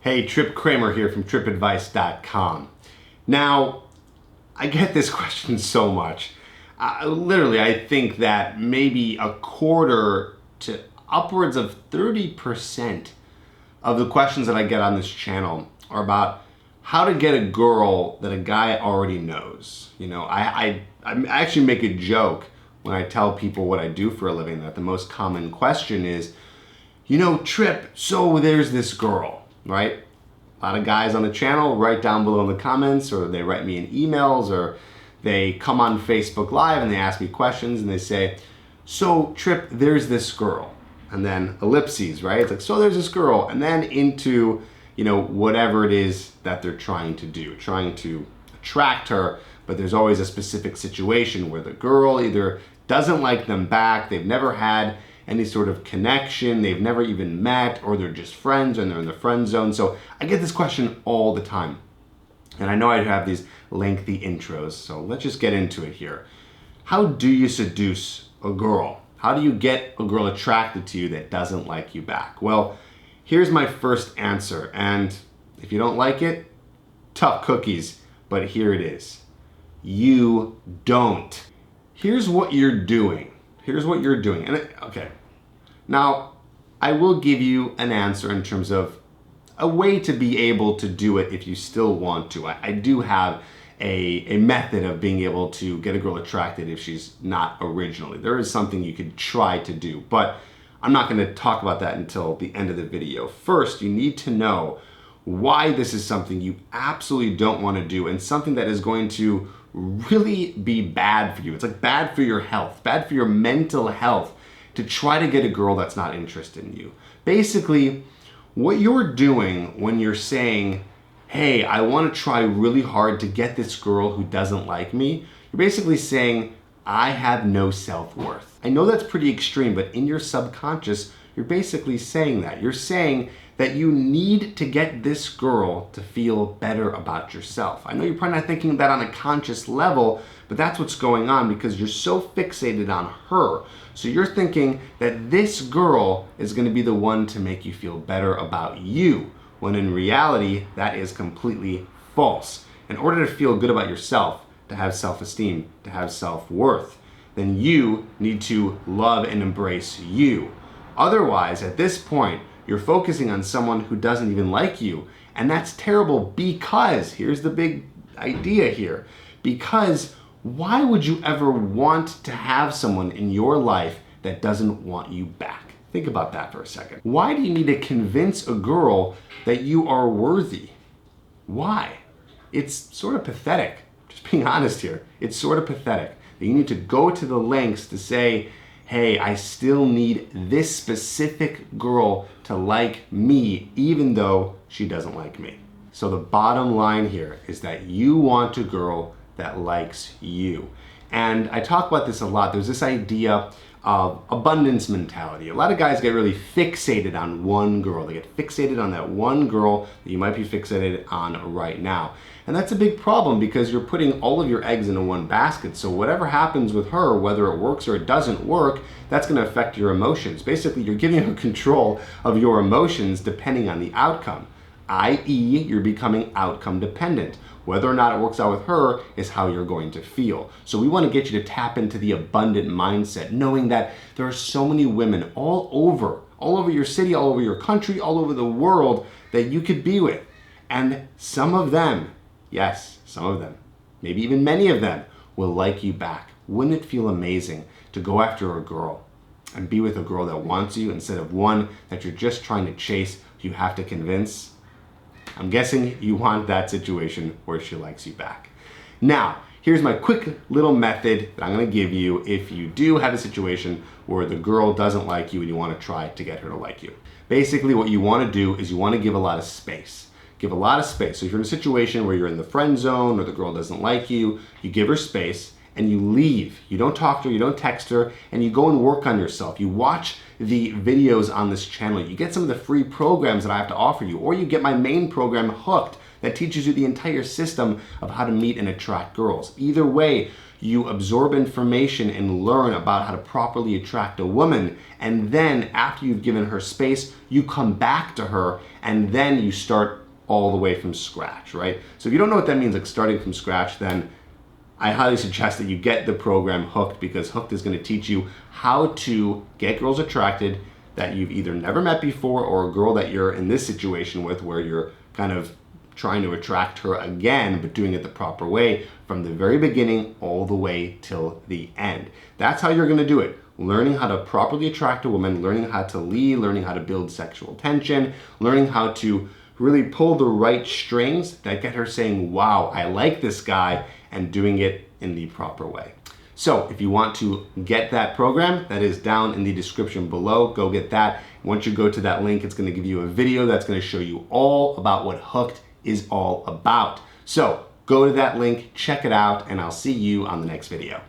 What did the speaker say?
Hey, Tripp Kramer here from trippadvice.com. Now, I get this question so much. Literally, I think that maybe a quarter to upwards of 30% of the questions that I get on this channel are about how to get a girl that a guy already knows. You know, I actually make a joke when I tell people what I do for a living that the most common question is, you know, Tripp, so there's this girl, right? A lot of guys on the channel write down below in the comments, or they write me in emails, or they come on Facebook Live and they ask me questions and they say, so Tripp, there's this girl. And then ellipses, right? It's like, so there's this girl, and then into, you know, whatever it is that they're trying to do, trying to attract her, but there's always a specific situation where the girl either doesn't like them back, they've never had any sort of connection, they've never even met, or they're just friends and they're in the friend zone. So I get this question all the time. And I know I have these lengthy intros, so let's just get into it here. How do you seduce a girl? How do you get a girl attracted to you that doesn't like you back? Well, here's my first answer, and if you don't like it, tough cookies, but here it is. You don't. Here's what you're doing. Okay. Now, I will give you an answer in terms of a way to be able to do it if you still want to. I do have a method of being able to get a girl attracted if she's not originally. There is something you could try to do, but I'm not going to talk about that until the end of the video. First, you need to know why this is something you absolutely don't want to do and something that is going to really be bad for you. It's like bad for your health, bad for your mental health to try to get a girl that's not interested in you. Basically, what you're doing when you're saying, hey, I want to try really hard to get this girl who doesn't like me, you're basically saying, I have no self-worth. I know that's pretty extreme, but in your subconscious, you're basically saying that. You're saying that you need to get this girl to feel better about yourself. I know you're probably not thinking that on a conscious level, but that's what's going on because you're so fixated on her. So you're thinking that this girl is going to be the one to make you feel better about you, when in reality, that is completely false. In order to feel good about yourself, to have self-esteem, to have self-worth, then you need to love and embrace you. Otherwise, at this point, you're focusing on someone who doesn't even like you. And that's terrible because, here's the big idea here, because why would you ever want to have someone in your life that doesn't want you back? Think about that for a second. Why do you need to convince a girl that you are worthy? Why? It's sort of pathetic. Just being honest here. It's sort of pathetic that you need to go to the lengths to say, hey, I still need this specific girl to like me, even though she doesn't like me. So the bottom line here is that you want a girl that likes you. And I talk about this a lot. There's this idea of abundance mentality. A lot of guys get really fixated on one girl. They get fixated on that one girl that you might be fixated on right now. And that's a big problem because you're putting all of your eggs into one basket. So whatever happens with her, whether it works or it doesn't work, that's going to affect your emotions. Basically, you're giving her control of your emotions depending on the outcome, i.e., you're becoming outcome dependent. Whether or not it works out with her is how you're going to feel. So we want to get you to tap into the abundant mindset, knowing that there are so many women all over your city, all over your country, all over the world that you could be with. And some of them, yes, some of them, maybe even many of them, will like you back. Wouldn't it feel amazing to go after a girl and be with a girl that wants you instead of one that you're just trying to chase, you have to convince? I'm guessing you want that situation where she likes you back. Now, here's my quick little method that I'm going to give you if you do have a situation where the girl doesn't like you and you want to try to get her to like you. Basically, what you want to do is you want to give a lot of space. Give a lot of space. So if you're in a situation where you're in the friend zone or the girl doesn't like you, you give her space and you leave. You don't talk to her, you don't text her, and you go and work on yourself. You watch the videos on this channel. You get some of the free programs that I have to offer you, or you get my main program, Hooked, that teaches you the entire system of how to meet and attract girls. Either way, you absorb information and learn about how to properly attract a woman, and then after you've given her space, you come back to her, and then you start all the way from scratch, right? So if you don't know what that means, like starting from scratch, then I highly suggest that you get the program Hooked, because Hooked is going to teach you how to get girls attracted that you've either never met before, or a girl that you're in this situation with where you're kind of trying to attract her again, but doing it the proper way from the very beginning all the way till the end. That's how you're going to do it. Learning how to properly attract a woman, learning how to lead, learning how to build sexual tension, learning how to really pull the right strings that get her saying, wow, I like this guy, and doing it in the proper way. So if you want to get that program, that is down in the description below. Go get that. Once you go to that link, it's going to give you a video that's going to show you all about what Hooked is all about. So go to that link, check it out, and I'll see you on the next video.